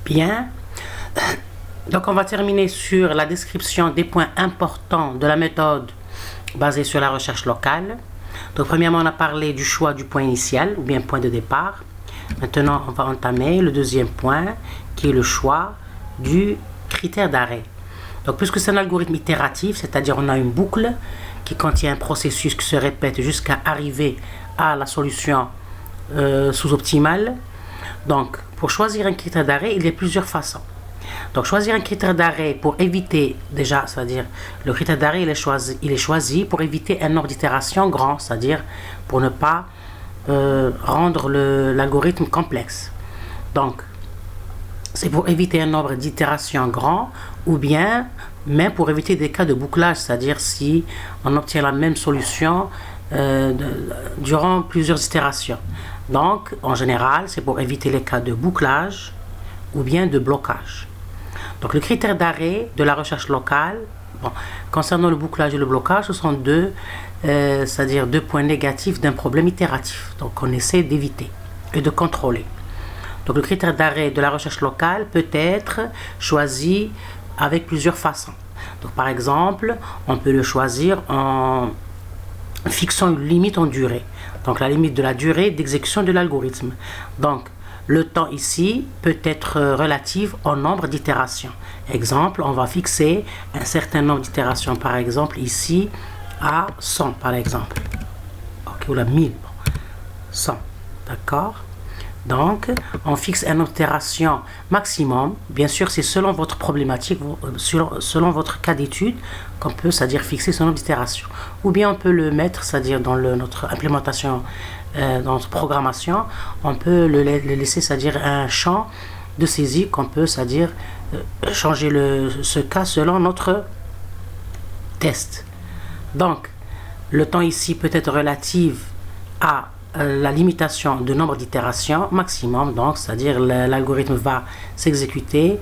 Bien. Donc on va terminer sur la description des points importants de la méthode basée sur la recherche locale. Donc premièrement, on a parlé du choix du point initial ou bien point de départ. Maintenant, on va entamer le deuxième point qui est le choix du critère d'arrêt. Donc puisque c'est un algorithme itératif, c'est-à-dire on a une boucle qui contient un processus qui se répète jusqu'à arriver à la solution sous-optimale. Donc pour choisir un critère d'arrêt, il y a plusieurs façons. Donc choisir un critère d'arrêt pour éviter, déjà, c'est-à-dire le critère d'arrêt il est choisi pour éviter un nombre d'itérations grand, c'est-à-dire pour ne pas rendre l'algorithme complexe. Donc c'est pour éviter un nombre d'itérations grand ou bien même pour éviter des cas de bouclage, c'est-à-dire si on obtient la même solution durant plusieurs itérations. Donc en général c'est pour éviter les cas de bouclage ou bien de blocage. Donc le critère d'arrêt de la recherche locale, concernant le bouclage et le blocage, ce sont c'est-à-dire deux points négatifs d'un problème itératif. Donc on essaie d'éviter et de contrôler. Donc le critère d'arrêt de la recherche locale peut être choisi avec plusieurs façons. Donc par exemple, on peut le choisir en fixant une limite en durée. Donc la limite de la durée d'exécution de l'algorithme. Donc le temps ici peut être relatif au nombre d'itérations. Exemple, on va fixer un certain nombre d'itérations, par exemple ici à 100 par exemple. Ok, ou la 1000, 100, d'accord. Donc, on fixe une itération maximum. Bien sûr, c'est selon votre problématique, selon votre cas d'étude, qu'on peut, c'est-à-dire fixer ce nombre d'itérations. Ou bien on peut le mettre, c'est-à-dire dans notre implémentation, dans notre programmation, on peut le laisser, c'est-à-dire un champ de saisie qu'on peut, c'est-à-dire changer ce cas selon notre test. Donc, le temps ici peut être relatif à la limitation de nombre d'itérations maximum, donc c'est-à-dire l'algorithme va s'exécuter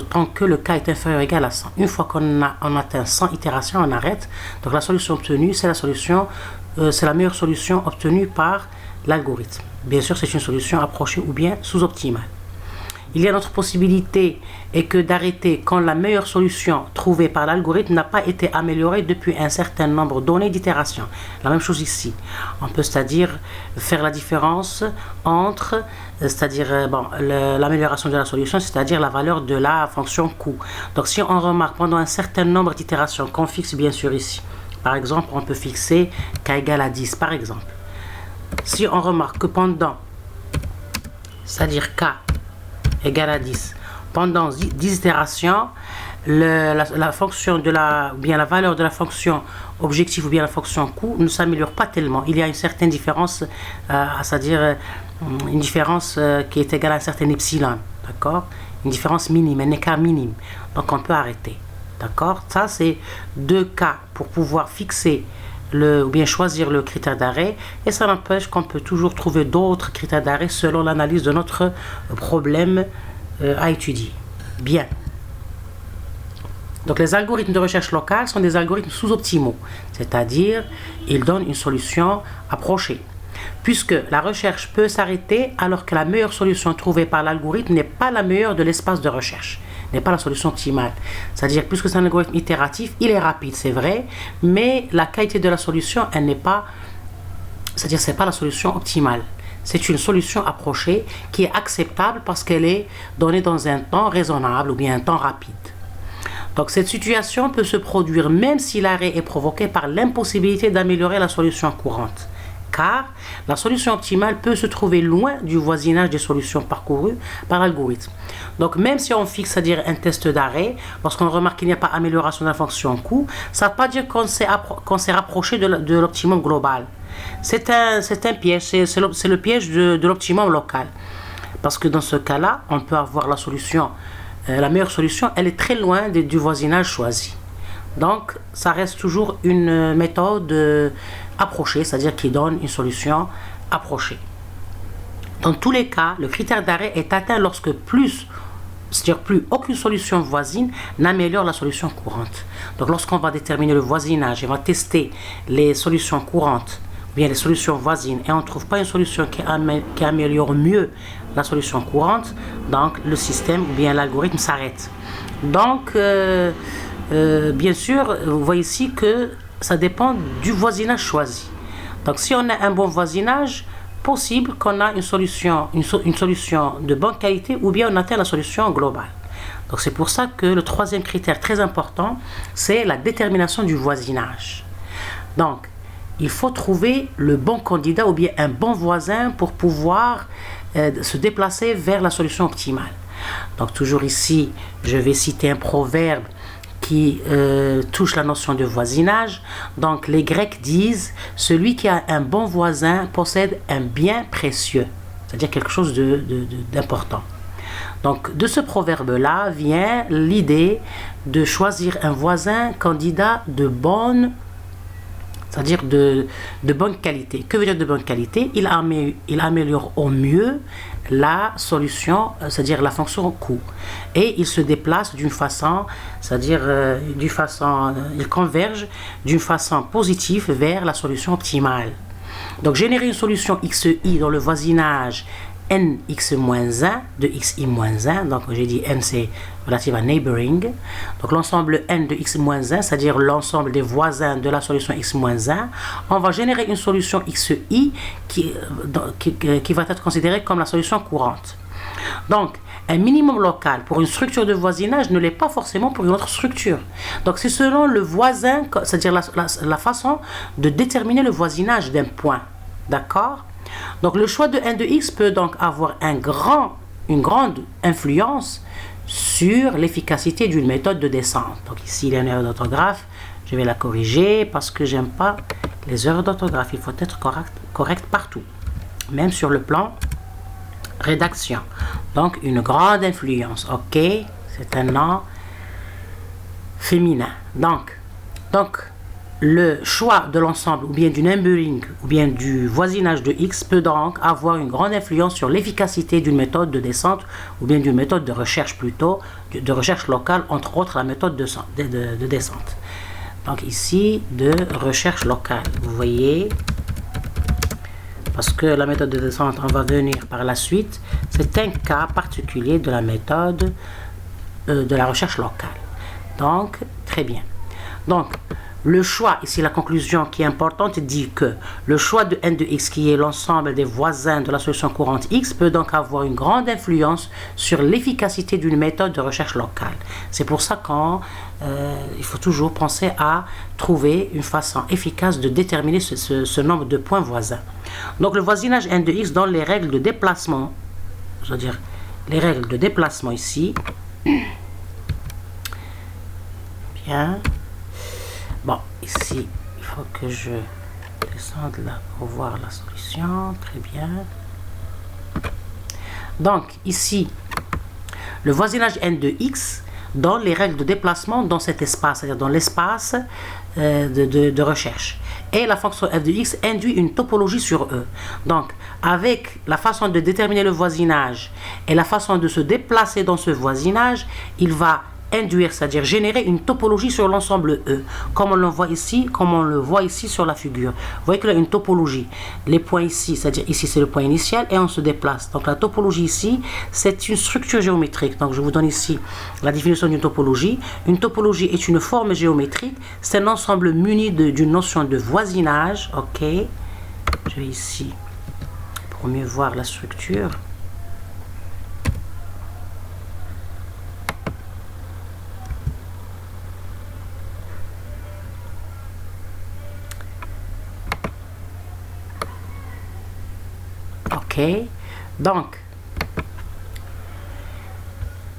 tant que le cas est inférieur ou égal à 100. Une fois qu'on atteint 100 itérations, on arrête. Donc la solution obtenue, c'est la meilleure solution obtenue par l'algorithme. Bien sûr, c'est une solution approchée ou bien sous-optimale. Il y a notre possibilité est que d'arrêter quand la meilleure solution trouvée par l'algorithme n'a pas été améliorée depuis un certain nombre donné d'itérations. La même chose ici. On peut c'est-à-dire faire la différence entre l'amélioration de la solution, c'est-à-dire la valeur de la fonction coût. Donc si on remarque pendant un certain nombre d'itérations qu'on fixe bien sûr ici, par exemple on peut fixer k égale à 10 par exemple. Si on remarque que pendant, c'est-à-dire k égale à 10. Pendant 10 itérations, la fonction la valeur de la fonction objectif ou bien la fonction coût ne s'améliore pas tellement. Il y a une certaine différence, c'est-à-dire une différence qui est égale à un certain epsilon, d'accord? Une différence minime, un écart minime. Donc on peut arrêter, d'accord? Ça c'est deux cas pour pouvoir fixer ou bien choisir le critère d'arrêt, et ça n'empêche qu'on peut toujours trouver d'autres critères d'arrêt selon l'analyse de notre problème à étudier. Bien. Donc les algorithmes de recherche locale sont des algorithmes sous-optimaux, c'est-à-dire ils donnent une solution approchée. Puisque la recherche peut s'arrêter alors que la meilleure solution trouvée par l'algorithme n'est pas la meilleure de l'espace de recherche, n'est pas la solution optimale. C'est-à-dire, puisque c'est un algorithme itératif, il est rapide, c'est vrai, mais la qualité de la solution, elle n'est pas, c'est-à-dire, c'est pas la solution optimale. C'est une solution approchée qui est acceptable parce qu'elle est donnée dans un temps raisonnable ou bien un temps rapide. Donc, cette situation peut se produire même si l'arrêt est provoqué par l'impossibilité d'améliorer la solution courante. Car la solution optimale peut se trouver loin du voisinage des solutions parcourues par l'algorithme. Donc même si on fixe, c'est-à-dire un test d'arrêt, lorsqu'on remarque qu'il n'y a pas amélioration de la fonction coût, ça ne veut pas dire qu'on s'est rapproché de l'optimum global. C'est un piège, c'est le piège de l'optimum local. Parce que dans ce cas-là, on peut avoir la meilleure solution, elle est très loin du voisinage choisi. Donc, ça reste toujours une méthode approchée, c'est-à-dire qui donne une solution approchée. Dans tous les cas, le critère d'arrêt est atteint lorsque c'est-à-dire plus aucune solution voisine n'améliore la solution courante. Donc, lorsqu'on va déterminer le voisinage et on va tester les solutions courantes, ou bien les solutions voisines, et on ne trouve pas une solution qui améliore mieux la solution courante, donc le système ou bien l'algorithme s'arrête. Donc, bien sûr, vous voyez ici que ça dépend du voisinage choisi. Donc, si on a un bon voisinage, possible qu'on a une solution de bonne qualité ou bien on atteint la solution globale. Donc, c'est pour ça que le troisième critère très important, c'est la détermination du voisinage. Donc, il faut trouver le bon candidat ou bien un bon voisin pour pouvoir se déplacer vers la solution optimale. Donc, toujours ici, je vais citer un proverbe qui touche la notion de voisinage. Donc, les Grecs disent « Celui qui a un bon voisin possède un bien précieux », c'est-à-dire quelque chose d'important. Donc, de ce proverbe-là vient l'idée de choisir un voisin candidat de bonne, c'est-à-dire de bonne qualité. Que veut dire de bonne qualité? Il améliore au mieux la solution, c'est-à-dire la fonction coût. Et il se déplace d'une façon, c'est-à-dire il converge d'une façon positive vers la solution optimale. Donc, générer une solution XI dans le voisinage nx-1 de xi-1, donc j'ai dit n c'est relatif à neighboring, donc l'ensemble n de x-1, c'est-à-dire l'ensemble des voisins de la solution x-1, on va générer une solution xi qui va être considérée comme la solution courante. Donc, un minimum local pour une structure de voisinage ne l'est pas forcément pour une autre structure. Donc, c'est selon le voisin, c'est-à-dire la façon de déterminer le voisinage d'un point. D'accord? Donc, le choix de n de x peut donc avoir une grande influence sur l'efficacité d'une méthode de descente. Donc, ici, il y a une erreur d'orthographe. Je vais la corriger parce que j'aime pas les erreurs d'orthographe. Il faut être correct partout, même sur le plan rédaction. Donc, une grande influence. OK? C'est un nom féminin. Donc, le choix de l'ensemble ou bien du numbering ou bien du voisinage de x peut donc avoir une grande influence sur l'efficacité d'une méthode de descente ou bien d'une méthode de recherche plutôt, de recherche locale, entre autres la méthode de descente. Donc ici, de recherche locale, vous voyez, parce que la méthode de descente, on va venir par la suite, c'est un cas particulier de la méthode de la recherche locale. Donc, très bien. Donc, le choix, ici la conclusion qui est importante, dit que le choix de n de x qui est l'ensemble des voisins de la solution courante x peut donc avoir une grande influence sur l'efficacité d'une méthode de recherche locale. C'est pour ça qu'il faut toujours penser à trouver une façon efficace de déterminer ce nombre de points voisins. Donc le voisinage n de x dans les règles de déplacement, c'est-à-dire les règles de déplacement ici, bien. Bon, ici, il faut que je descende là pour voir la solution. Très bien. Donc, ici, le voisinage n de x dans les règles de déplacement dans cet espace, c'est-à-dire dans l'espace de recherche. Et la fonction f de x induit une topologie sur E. Donc, avec la façon de déterminer le voisinage et la façon de se déplacer dans ce voisinage, il va induire, c'est-à-dire générer une topologie sur l'ensemble E, comme on le voit ici, sur la figure. Vous voyez qu'il y a une topologie. Les points ici, c'est-à-dire ici c'est le point initial et on se déplace. Donc la topologie ici, c'est une structure géométrique. Donc je vous donne ici la définition d'une topologie. Une topologie est une forme géométrique. C'est un ensemble muni d'une notion de voisinage. Ok. Je vais ici pour mieux voir la structure. Ok, donc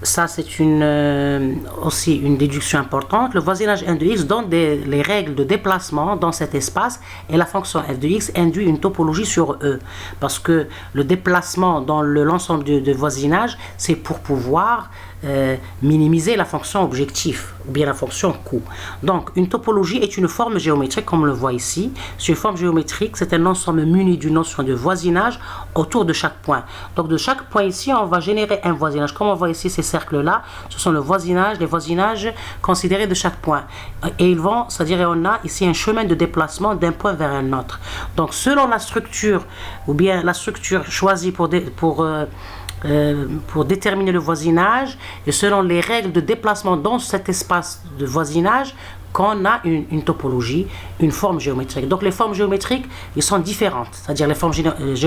ça c'est aussi une déduction importante. Le voisinage n de x donne les règles de déplacement dans cet espace et la fonction f de x induit une topologie sur E. Parce que le déplacement dans l'ensemble de voisinage, c'est pour pouvoir minimiser la fonction objectif ou bien la fonction coût. Donc une topologie est une forme géométrique comme on le voit ici. Sur une forme géométrique, c'est un ensemble muni d'une notion de voisinage autour de chaque point. Donc de chaque point ici, on va générer un voisinage. Comme on voit ici ces cercles là, ce sont les voisinages considérés de chaque point. Et ils vont, c'est-à-dire on a ici un chemin de déplacement d'un point vers un autre. Donc selon la structure ou bien la structure choisie pour pour déterminer le voisinage et selon les règles de déplacement dans cet espace de voisinage qu'on a une topologie, une forme géométrique. Donc les formes géométriques, ils sont différentes, c'est-à-dire les formes géométriques